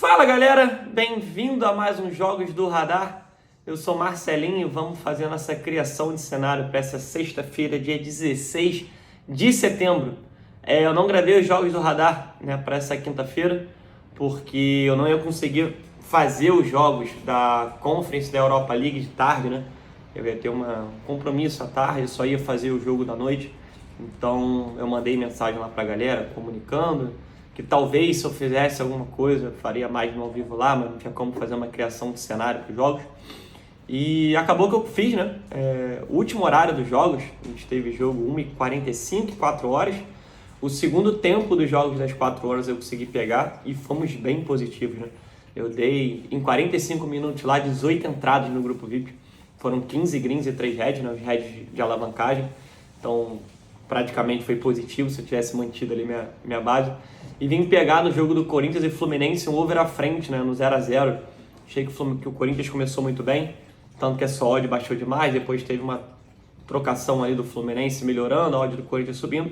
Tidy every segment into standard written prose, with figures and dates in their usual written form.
Fala galera, bem-vindo a mais um Jogos do Radar. Eu sou Marcelinho e vamos fazer nossa criação de cenário para essa sexta-feira, dia 16 de setembro. Eu não gravei os Jogos do Radar, para essa quinta-feira, porque eu não ia conseguir fazer os jogos da Conference da Europa League de tarde, Eu ia ter um compromisso à tarde, eu só ia fazer o jogo da noite. Então eu mandei mensagem lá pra galera, comunicando que talvez se eu fizesse alguma coisa, eu faria mais no ao vivo lá, mas não tinha como fazer uma criação de cenário para os jogos. E acabou que eu fiz, o último horário dos jogos, a gente teve jogo 1h45, 4 horas. O segundo tempo dos jogos das 4 horas eu consegui pegar e fomos bem positivos, Eu dei, em 45 minutos lá, 18 entradas no grupo VIP. Foram 15 greens e 3 heads, os heads de alavancagem. Então, praticamente foi positivo se eu tivesse mantido ali minha base. E vim pegar no jogo do Corinthians e Fluminense um over à frente, no 0x0. Achei que o Corinthians começou muito bem, tanto que essa odd baixou demais, depois teve uma trocação ali do Fluminense melhorando, a odd do Corinthians subindo.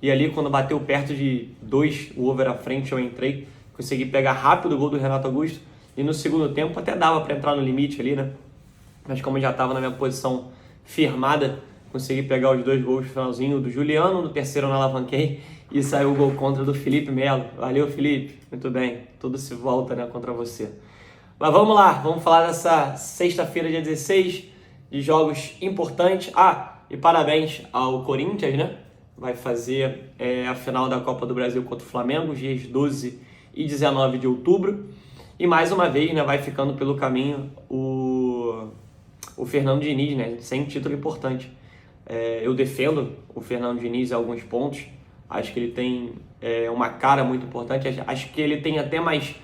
E ali quando bateu perto de 2 o over à frente eu entrei, consegui pegar rápido o gol do Renato Augusto. E no segundo tempo até dava para entrar no limite ali, Mas como eu já estava na minha posição firmada, consegui pegar os 2 gols no finalzinho, do Juliano, no terceiro eu não alavanquei, e saiu o gol contra do Felipe Melo. Valeu, Felipe. Muito bem. Tudo se volta, contra você. Mas vamos lá. Vamos falar dessa sexta-feira, dia 16, de jogos importantes. E parabéns ao Corinthians, Vai fazer a final da Copa do Brasil contra o Flamengo, dias 12 e 19 de outubro. E mais uma vez, vai ficando pelo caminho o Fernando Diniz, sem título importante. Eu defendo o Fernando Diniz em alguns pontos. Acho que ele tem uma cara muito importante. Acho que ele tem até mais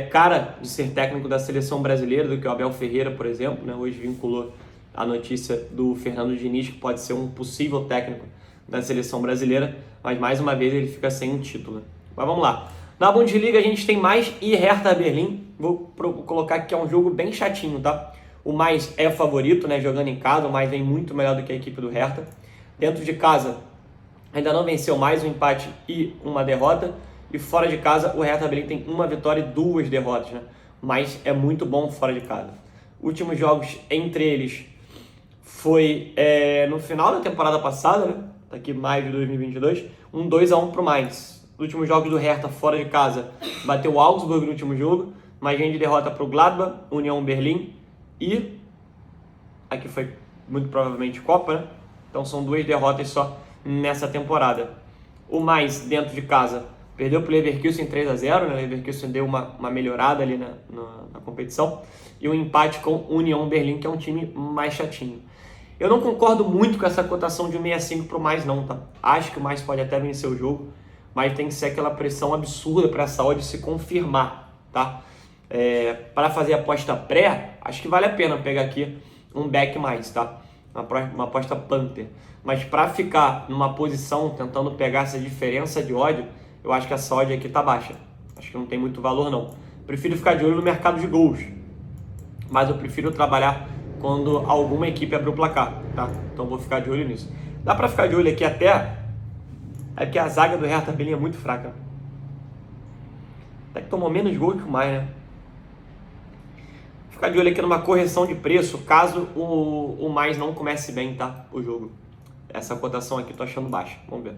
cara de ser técnico da seleção brasileira do que o Abel Ferreira, por exemplo. Hoje vinculou a notícia do Fernando Diniz, que pode ser um possível técnico da seleção brasileira. Mas mais uma vez ele fica sem um título. Mas vamos lá. Na Bundesliga a gente tem mais e Hertha Berlim. Vou colocar aqui que é um jogo bem chatinho, tá? O mais é favorito, jogando em casa, o mais vem muito melhor do que a equipe do Hertha. Dentro de casa, ainda não venceu, mais um empate e uma derrota. E fora de casa, o Hertha Berlim tem uma vitória e 2 derrotas, Mas é muito bom fora de casa. Últimos jogos entre eles foi no final da temporada passada, Daqui maio de 2022, um 2x1 pro Mainz. Os últimos jogos do Hertha fora de casa, bateu o Augsburg no último jogo, mas vem de derrota pro Gladbach, União Berlim e aqui foi muito provavelmente Copa, Então são 2 derrotas só nessa temporada. O Mainz, dentro de casa, perdeu pro Leverkusen 3x0, O Leverkusen deu uma melhorada ali na competição. E um empate com União Berlim, que é um time mais chatinho. Eu não concordo muito com essa cotação de 1,65 pro Mainz não, tá? Acho que o Mainz pode até vencer o jogo, mas tem que ser aquela pressão absurda para essa odd se confirmar, tá? Para fazer aposta pré, acho que vale a pena pegar aqui um back mais, tá? Uma aposta Panther. Mas para ficar numa posição tentando pegar essa diferença de odd, eu acho que essa odd aqui tá baixa. Acho que não tem muito valor não. Prefiro ficar de olho no mercado de gols, mas eu prefiro trabalhar quando alguma equipe abre o placar, tá? Então vou ficar de olho nisso. Dá para ficar de olho aqui até... É porque a zaga do Hertha Berlim é muito fraca. Até que tomou menos gol que o mais, Ficar de olho aqui numa correção de preço, caso o mais não comece bem, tá? O jogo. Essa cotação aqui tô achando baixa. Vamos ver.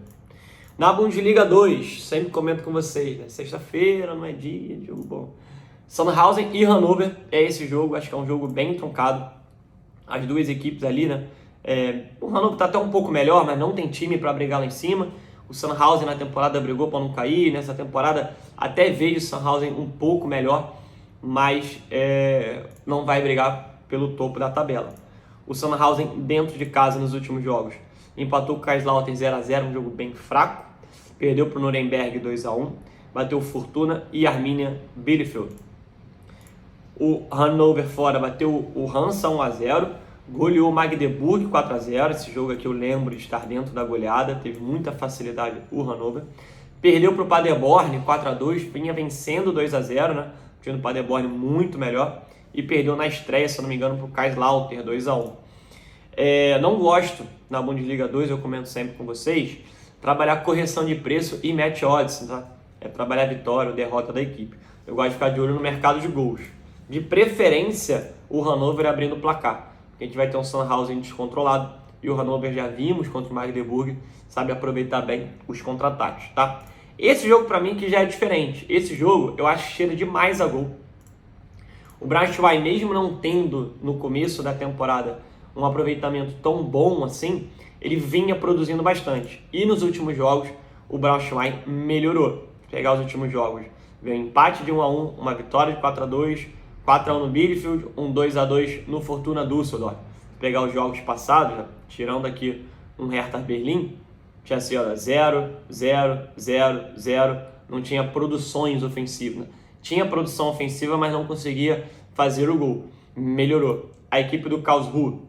Na Bundesliga 2, sempre comento com vocês, Sexta-feira, não é dia de jogo bom. Sandhausen e Hannover é esse jogo. Acho que é um jogo bem truncado. As duas equipes ali, o Hannover tá até um pouco melhor, mas não tem time para brigar lá em cima. O Sandhausen na temporada brigou para não cair. Nessa temporada até vejo o Sandhausen um pouco melhor, mas não vai brigar pelo topo da tabela. O Sandhausen dentro de casa nos últimos jogos empatou com o Kaiserslautern 0x0, um jogo bem fraco. Perdeu para o Nuremberg 2x1. Bateu o Fortuna e Arminia Bielefeld. O Hannover fora bateu o Hansa 1x0. Goleou o Magdeburg 4x0. Esse jogo aqui eu lembro de estar dentro da goleada. Teve muita facilidade o Hannover. Perdeu para o Paderborn 4x2. Vinha vencendo 2x0, O time do Paderborn muito melhor. E perdeu na estreia, se não me engano, para o Kaiserslautern 2x1. Não gosto, na Bundesliga 2, eu comento sempre com vocês, trabalhar correção de preço e match odds, tá? Trabalhar a vitória ou derrota da equipe. Eu gosto de ficar de olho no mercado de gols. De preferência, o Hannover abrindo o placar. Porque a gente vai ter um Sandhausen descontrolado. E o Hannover já vimos contra o Magdeburg, sabe aproveitar bem os contra-ataques, tá? Esse jogo para mim que já é diferente. Esse jogo eu acho que cheira demais a gol. O Braunschweig, mesmo não tendo no começo da temporada um aproveitamento tão bom assim, ele vinha produzindo bastante. E nos últimos jogos, o Braunschweig melhorou. Vou pegar os últimos jogos. Veio um empate de 1-1, uma vitória de 4-2, 4-1 no Bielefeld, um 2-2 no Fortuna Düsseldorf. Vou pegar os jogos passados, né? Tirando aqui um Hertha Berlim, tinha sido 0, 0, 0, 0, não tinha produções ofensivas. Tinha produção ofensiva, mas não conseguia fazer o gol. Melhorou. A equipe do Karlsruhe,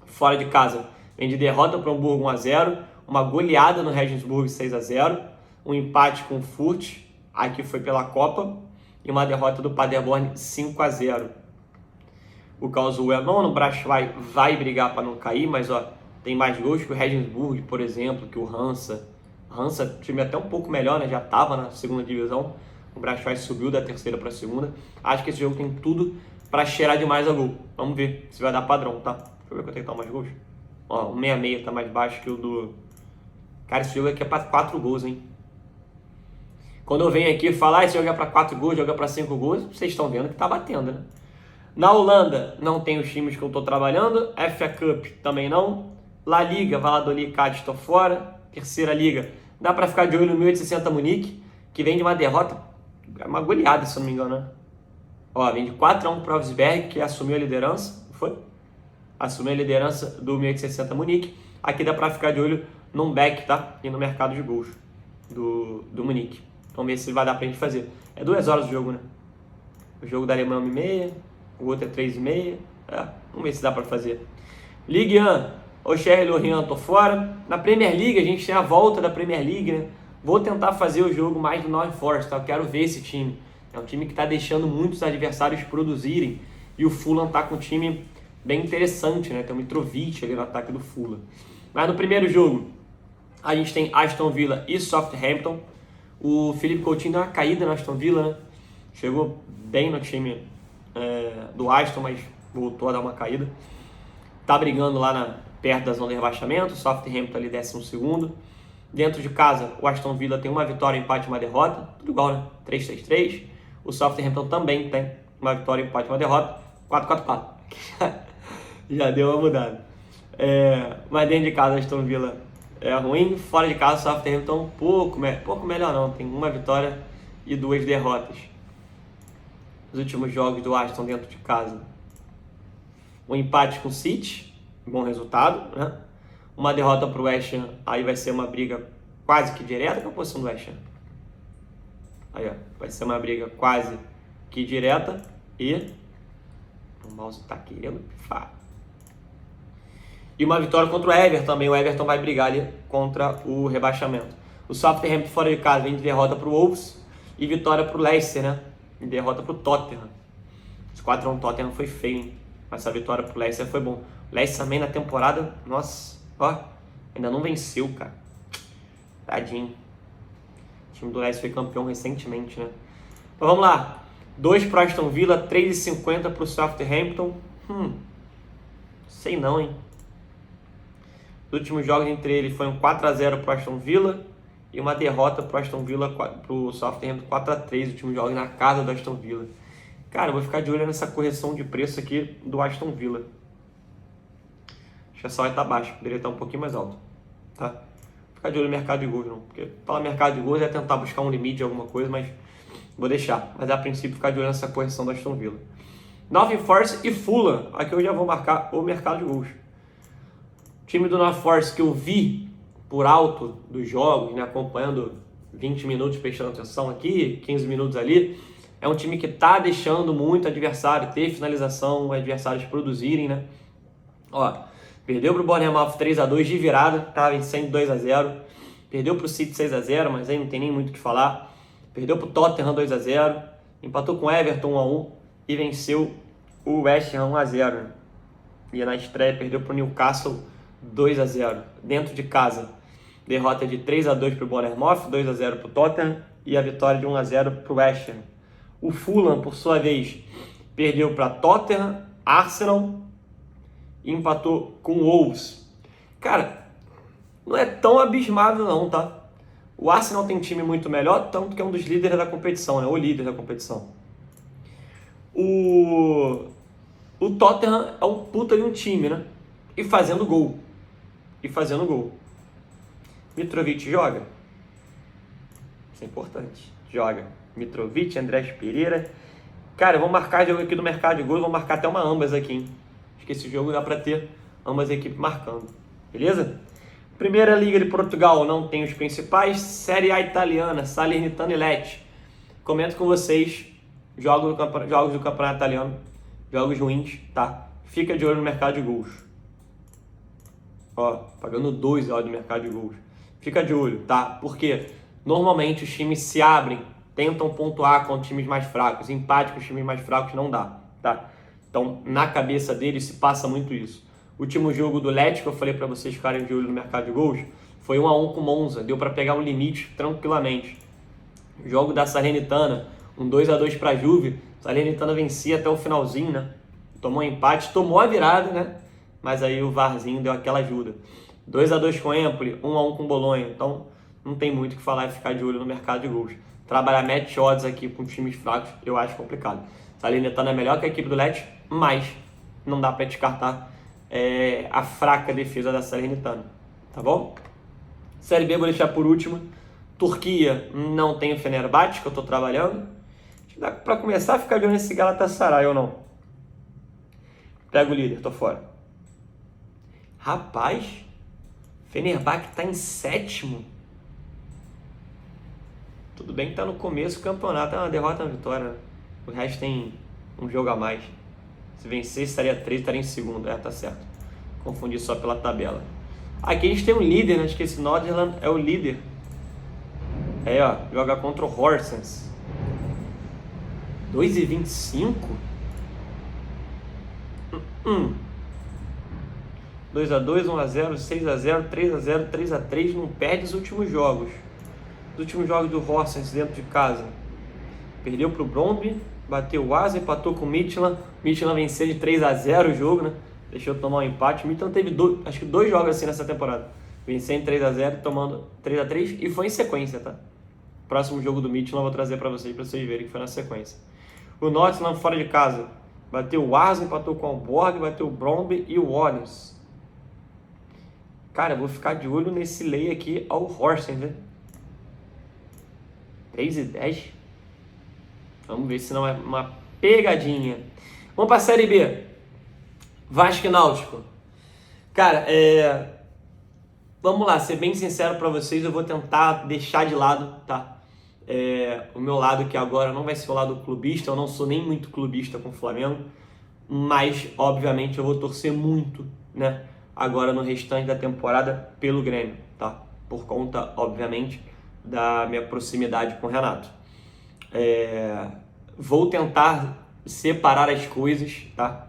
fora de casa, vem de derrota para o Hamburgo 1-0, uma goleada no Regensburg 6-0, um empate com o Furt, aqui foi pela Copa, e uma derrota do Paderborn 5-0. O Karlsruhe é nono, o Braunschweig vai brigar para não cair, mas ó, tem mais gols que o Regensburg, por exemplo, que o Hansa. Hansa, time até um pouco melhor, né? Já estava na segunda divisão. O Braunschweig subiu da terceira para a segunda. Acho que esse jogo tem tudo para cheirar demais a gol. Vamos ver se vai dar padrão, tá? Deixa eu ver quanto é que tá mais gols. Ó, o 66 tá mais baixo que o do... Cara, esse jogo aqui é para 4 gols, hein? Quando eu venho aqui falar, esse jogo é para 4 gols, joga para 5 gols, vocês estão vendo que tá batendo, né? Na Holanda, não tem os times que eu tô trabalhando. FA Cup também não. La Liga, Valladolid e Cádiz estão fora. Terceira Liga, dá para ficar de olho no 1860 Munique, que vem de uma derrota, uma goleada, se eu não me engano, né? Ó, vem de 4-1 para o Wolfsberg, que assumiu a liderança, foi? Assumiu a liderança do 1860 Munique. Aqui dá para ficar de olho no Beck, tá? E no mercado de gols do Munique. Vamos ver se vai dar pra gente fazer. É 2 horas o jogo, né? O jogo da Alemanha é 1h30, o outro é 3h30. Vamos ver se dá pra fazer. Ligue 1. Auxerre e Lorient, tô fora. Na Premier League, a gente tem a volta da Premier League, né? Vou tentar fazer o jogo mais do Nottingham Forest, tá? Eu quero ver esse time. É um time que tá deixando muitos adversários produzirem. E o Fulham tá com um time bem interessante, né? Tem o Mitrovic ali no ataque do Fulham. Mas no primeiro jogo, a gente tem Aston Villa e Southampton. O Philippe Coutinho deu uma caída no Aston Villa, né? Chegou bem no time do Aston, mas voltou a dar uma caída. Tá brigando lá perto da zona de rebaixamento. O Southampton ali 12º. Dentro de casa, o Aston Villa tem uma vitória, um empate e uma derrota. Tudo igual, né? 3-3-3. O Southampton também tem uma vitória, um empate e uma derrota. 4-4-4. Já deu uma mudada. Mas dentro de casa, o Aston Villa é ruim. Fora de casa, o Southampton pouco melhor não. Tem uma vitória e 2 derrotas. Os últimos jogos do Aston dentro de casa. Um empate com o City. Bom resultado, né? Uma derrota para o West Ham. Aí vai ser uma briga quase que direta com a posição do West Ham. Aí, ó. Vai ser uma briga quase que direta. E o mouse tá querendo pifar. E uma vitória contra o Everton também. O Everton vai brigar ali contra o rebaixamento. O Southampton fora de casa vem de derrota para o Wolves e vitória para o Leicester, né? E derrota para o Tottenham. Esse 4-1 Tottenham foi feio, hein? Mas essa vitória para o Leicester foi bom. O Leicester também na temporada, nossa, ó, ainda não venceu, cara. Tadinho. O time do Leicester foi campeão recentemente, né? Então vamos lá. 2 para o Aston Villa, 3,50 para o Southampton. Sei não, hein? Os últimos jogos entre eles foi um 4-0 para o Aston Villa e uma derrota para o Aston Villa, para o Southampton 4-3, os últimos jogos na casa do Aston Villa. Cara, eu vou ficar de olho nessa correção de preço aqui do Aston Villa. Acho que essa vai estar baixa, poderia estar um pouquinho mais alto, tá? Vou ficar de olho no mercado de gols, não. Porque falar mercado de gols é tentar buscar um limite de alguma coisa, mas vou deixar. Mas a princípio ficar de olho nessa correção do Aston Villa. Nottingham Forest e Fulham. Aqui eu já vou marcar o mercado de gols. O time do Nottingham Forest que eu vi por alto dos jogos, né, acompanhando 20 minutos, prestando atenção aqui, 15 minutos ali, é um time que tá deixando muito adversário ter finalização, adversários produzirem, né? Ó, perdeu pro Bournemouth 3-2 de virada, tá vencendo 2-0. Perdeu pro City 6-0, mas aí não tem nem muito o que falar. Perdeu pro Tottenham 2-0, empatou com o Everton 1-1 e venceu o West Ham 1-0. Né? E na estreia perdeu pro Newcastle 2-0. Dentro de casa, derrota de 3-2 pro Bournemouth, 2-0 pro Tottenham e a vitória de 1-0 pro West Ham. O Fulham, por sua vez, perdeu para Tottenham, Arsenal e empatou com o Wolves. Cara, não é tão abismado não, tá? O Arsenal tem um time muito melhor, tanto que é um dos líderes da competição, né? O líder da competição. O Tottenham é um puta de um time, né? E fazendo gol. Mitrovic joga? Isso é importante. Joga. Mitrovic, Andrés Pereira. Cara, vamos marcar jogo aqui do mercado de gols, vamos marcar até uma ambas aqui, hein? Acho que esse jogo dá pra ter ambas equipes marcando. Beleza? Primeira Liga de Portugal, não tem os principais. Série A italiana, Salernitana e Lecce. Comento com vocês jogos do campeonato italiano, jogos ruins, tá? Fica de olho no mercado de gols. Ó, pagando 2 do mercado de gols. Fica de olho, tá? Porque normalmente os times se abrem, tentam pontuar com times mais fracos. Empate com os times mais fracos não dá, tá? Então, na cabeça deles se passa muito isso. O último jogo do Lecce, que eu falei para vocês ficarem de olho no mercado de gols, foi 1-1 com o Monza. Deu para pegar um limite tranquilamente. O jogo da Salernitana, um 2-2 para a Juve. Salernitana vencia até o finalzinho, né? Tomou um empate, tomou a virada, né? Mas aí o VARzinho deu aquela ajuda. 2-2 com o Empoli, 1-1 com o Bolonha. Então, não tem muito o que falar e ficar de olho no mercado de gols. Trabalhar match odds aqui com times fracos, eu acho complicado. Salernitana é melhor que a equipe do Lecce, mas não dá para descartar a fraca defesa da Salernitana. Tá bom? Série B vou deixar por último. Turquia, não tem o Fenerbahçe, que eu estou trabalhando. Acho que dá para começar a ficar de olho nesse Galatasaray ou não. Pega o líder, tô fora. Rapaz, Fenerbahçe tá em 7º. Tudo bem que tá no começo do campeonato, é uma derrota e uma vitória, né? O resto tem um jogo a mais. Se vencer, estaria 3, estaria em segundo. Tá certo. Confundi só pela tabela. Aqui a gente tem um líder, né? Acho que esse Nordirland é o líder. Ó, joga contra o Horsens. 2,25? 2-2, 1-0, 6-0, 3-0, 3-3. Não perde os últimos jogos. Os últimos jogos do Horsens dentro de casa. Perdeu pro Brøndby, bateu o Asa, empatou com o Midtjylland. Midtjylland venceu de 3-0 o jogo, né? Deixou tomar um empate. O Midtjylland teve acho que 2 jogos assim nessa temporada. Venceu em 3-0, tomando 3-3 e foi em sequência, tá? Próximo jogo do Midtjylland eu vou trazer pra vocês verem que foi na sequência. O Nottingham fora de casa. Bateu o Asa, empatou com o Borg, bateu o Brøndby e o Warnes. Cara, eu vou ficar de olho nesse lei aqui ao Horsens, né? 3,10. Vamos ver se não é uma pegadinha. Vamos para a Série B. Vasco e Náutico. Cara, vamos lá, ser bem sincero para vocês, eu vou tentar deixar de lado, tá? O meu lado que agora não vai ser o lado clubista, eu não sou nem muito clubista com o Flamengo, mas obviamente eu vou torcer muito, né? Agora no restante da temporada pelo Grêmio, tá? Por conta, obviamente, da minha proximidade com o Renato. Vou tentar separar as coisas, tá?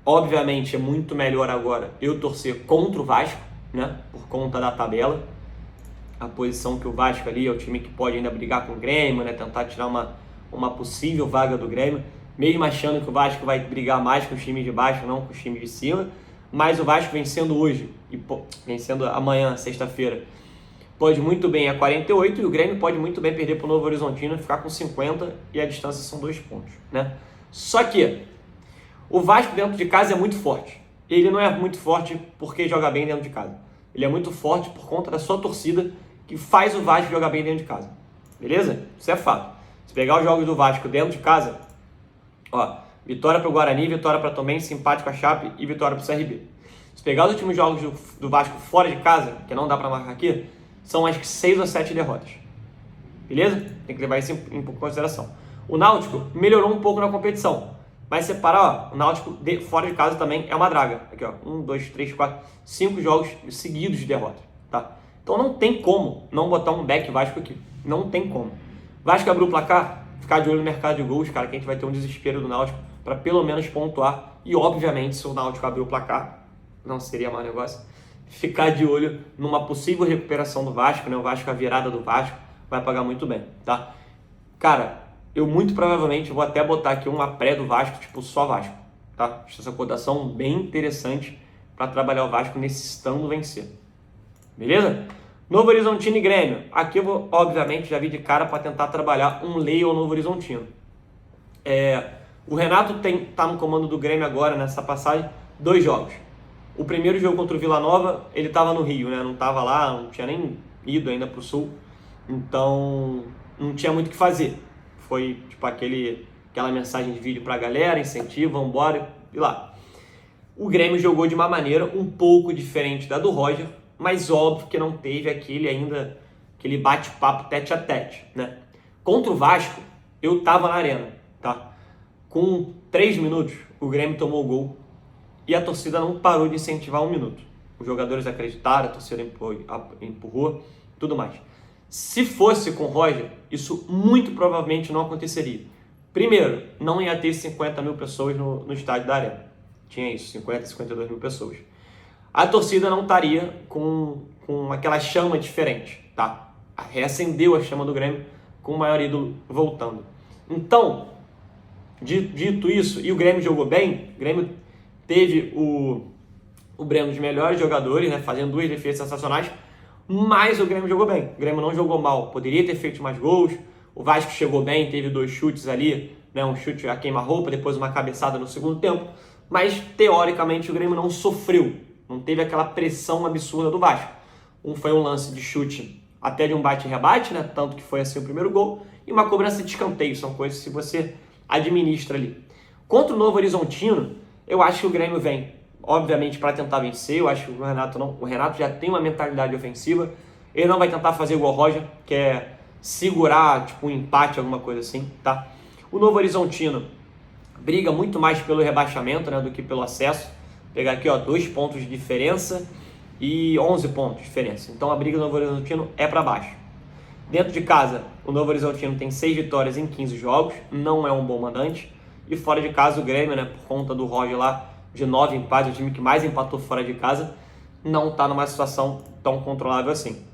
Obviamente é muito melhor agora eu torcer contra o Vasco, né? Por conta da tabela. A posição que o Vasco ali é o time que pode ainda brigar com o Grêmio, né? Tentar tirar uma possível vaga do Grêmio, mesmo achando que o Vasco vai brigar mais com os times de baixo, não com os times de cima. Mas o Vasco vencendo hoje e vencendo amanhã, sexta-feira, pode muito bem a 48 e o Grêmio pode muito bem perder para o Novo Horizontino, ficar com 50 e a distância são 2 pontos, né? Só que o Vasco dentro de casa é muito forte. Ele não é muito forte porque joga bem dentro de casa. Ele é muito forte por conta da sua torcida que faz o Vasco jogar bem dentro de casa. Beleza? Isso é fato. Se pegar os jogos do Vasco dentro de casa, ó, vitória para o Guarani, vitória para Tombense, empate com a Chape e vitória para o CRB. Se pegar os últimos jogos do Vasco fora de casa, que não dá para marcar aqui, são acho que 6 ou 7 derrotas. Beleza? Tem que levar isso em consideração. O Náutico melhorou um pouco na competição. Mas separar, ó, o Náutico fora de casa também é uma draga. Aqui, ó, 1, 2, 3, 4, 5 jogos seguidos de derrota, tá? Então não tem como não botar um back Vasco aqui. Não tem como. Vasco abriu o placar, ficar de olho no mercado de gols, cara, que a gente vai ter um desespero do Náutico para pelo menos pontuar. E obviamente, se o Náutico abrir o placar, não seria mau negócio, ficar de olho numa possível recuperação do Vasco, né? O Vasco, a virada do Vasco, vai pagar muito bem, tá? Cara, eu muito provavelmente vou até botar aqui uma pré do Vasco, tipo só Vasco, tá? Acho essa cotação bem interessante para trabalhar o Vasco nesse estando vencer. Tá. Novo Horizontino e Grêmio. Aqui eu vou, obviamente, já vi de cara para tentar trabalhar um lei ao Novo Horizontino. O Renato tá no comando do Grêmio agora, nessa passagem, 2 jogos. O primeiro jogo contra o Vila Nova, ele estava no Rio, né? Não estava lá, não tinha nem ido ainda para o Sul. Então, não tinha muito o que fazer. Foi tipo aquela mensagem de vídeo para a galera, incentivo, vambora, e lá. O Grêmio jogou de uma maneira um pouco diferente da do Roger, mas óbvio que não teve aquele bate-papo tete a tete, né? Contra o Vasco, eu tava na arena, tá? Com 3 minutos, o Grêmio tomou o gol e a torcida não parou de incentivar 1 minuto. Os jogadores acreditaram, a torcida empurrou, tudo mais. Se fosse com o Roger, isso muito provavelmente não aconteceria. Primeiro, não ia ter 50 mil pessoas no estádio da Arena. Tinha isso, 50, 52 mil pessoas. A torcida não estaria com aquela chama diferente, tá? Reacendeu a chama do Grêmio com o maior ídolo voltando. Então, dito isso, e o Grêmio jogou bem, o Grêmio teve o Breno dos melhores jogadores, né, fazendo 2 defesas sensacionais, mas o Grêmio jogou bem. O Grêmio não jogou mal, poderia ter feito mais gols. O Vasco chegou bem, teve 2 chutes ali, né, um chute a queima-roupa, depois uma cabeçada no segundo tempo, mas teoricamente o Grêmio não sofreu, não teve aquela pressão absurda do Vasco. Foi um lance de chute até de um bate-rebate, né, tanto que foi assim o primeiro gol, e uma cobrança de escanteio, são coisas que você administra ali. Contra o Novo Horizontino, eu acho que o Grêmio vem, obviamente, para tentar vencer. Eu acho que o Renato já tem uma mentalidade ofensiva. Ele não vai tentar fazer igual o Roger, que é segurar tipo um empate, alguma coisa assim, tá? O Novo Horizontino briga muito mais pelo rebaixamento, né, do que pelo acesso. Vou pegar aqui, ó, 2 pontos de diferença e 11 pontos de diferença. Então a briga do Novo Horizontino é para baixo. Dentro de casa, o Novo Horizontino tem 6 vitórias em 15 jogos, não é um bom mandante. E fora de casa, o Grêmio, né, por conta do Roger lá, de 9 empates, o time que mais empatou fora de casa, não está numa situação tão controlável assim.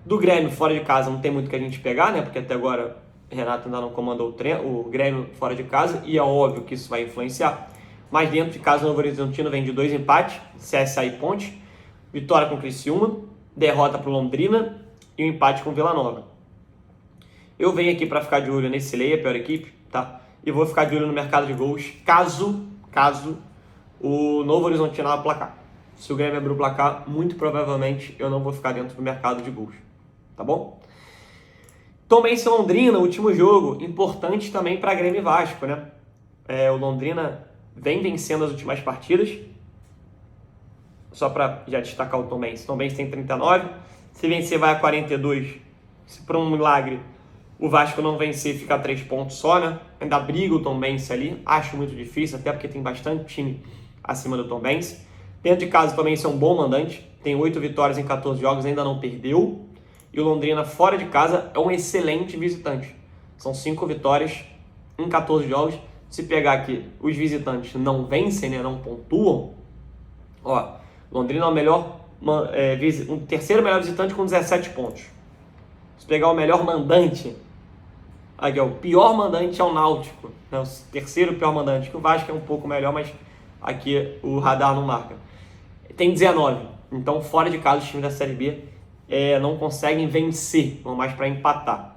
Do Grêmio, fora de casa, não tem muito que a gente pegar, né, porque até agora o Renato ainda não comandou o Grêmio fora de casa, e é óbvio que isso vai influenciar. Mas dentro de casa, o Novo Horizontino vem de 2 empates, CSA e Ponte, vitória com o Criciúma, derrota para o Londrina e um empate com o Vila Nova. Eu venho aqui para ficar de olho nesse Leia, a pior equipe, tá? E vou ficar de olho no mercado de gols, caso o Novo Horizontino abra o placar. Se o Grêmio abrir o placar, muito provavelmente eu não vou ficar dentro do mercado de gols, tá bom? Tombense Londrina, último jogo, importante também para Grêmio e Vasco, né? O Londrina vem vencendo as últimas partidas, só para já destacar o Tombense. O Tombense tem 39, se vencer vai a 42, se por um milagre o Vasco não vencer, fica a 3 pontos só, né? Ainda briga o Tombense ali, acho muito difícil, até porque tem bastante time acima do Tombense. Dentro de casa, o Tombense é um bom mandante, tem 8 vitórias em 14 jogos, ainda não perdeu. E o Londrina, fora de casa, é um excelente visitante. São 5 vitórias em 14 jogos. Se pegar aqui, os visitantes não vencem, né? Não pontuam. Ó, Londrina é o terceiro melhor visitante com 17 pontos. Se pegar o melhor mandante, aqui, ó, o pior mandante é o Náutico, né? O terceiro pior mandante, que o Vasco é um pouco melhor, mas aqui o radar não marca. Tem 19, então fora de casa os times da Série B não conseguem vencer, vão mais para empatar.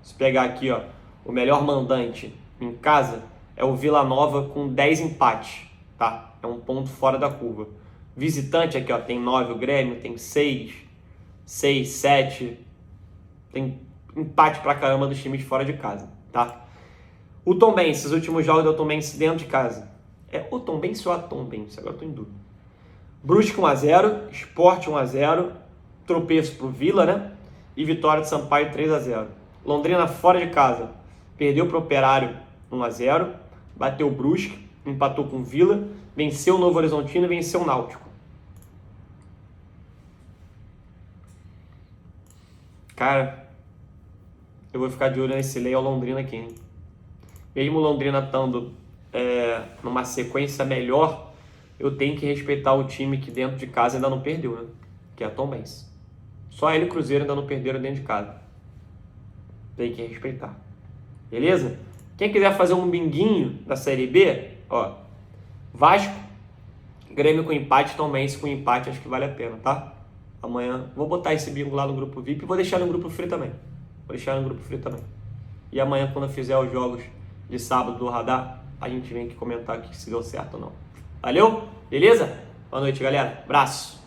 Se pegar aqui, ó, o melhor mandante em casa é o Vila Nova com 10 empates, tá? É um ponto fora da curva. Visitante aqui, ó, tem 9, o Grêmio tem 6, 7, tem empate pra caramba dos times fora de casa, tá? O Tombense, os últimos jogos do Tombense dentro de casa. É o Tombense ou a Tombense? Agora eu tô em dúvida. Brusque 1x0, Sport 1x0, tropeço pro Vila, né? E vitória de Sampaio 3x0. Londrina fora de casa, perdeu pro Operário 1x0, bateu o Brusque, empatou com o Vila, venceu o Novo Horizontino e venceu o Náutico. Cara, eu vou ficar de olho nesse Leia ao Londrina aqui, hein? Mesmo o Londrina estando numa sequência melhor, eu tenho que respeitar o time que dentro de casa ainda não perdeu, né? Que é a Tombense. Só ele e o Cruzeiro ainda não perderam dentro de casa. Tem que respeitar. beleza? Quem quiser fazer um binguinho da Série B, ó, Vasco, Grêmio com empate, Tom Benz com empate, acho que vale a pena, tá? Amanhã vou botar esse bingo lá no grupo VIP e vou deixar no grupo free também. E amanhã, quando eu fizer os jogos de sábado do Radar, a gente vem aqui comentar aqui se deu certo ou não. Valeu? Beleza? Boa noite, galera. Abraço.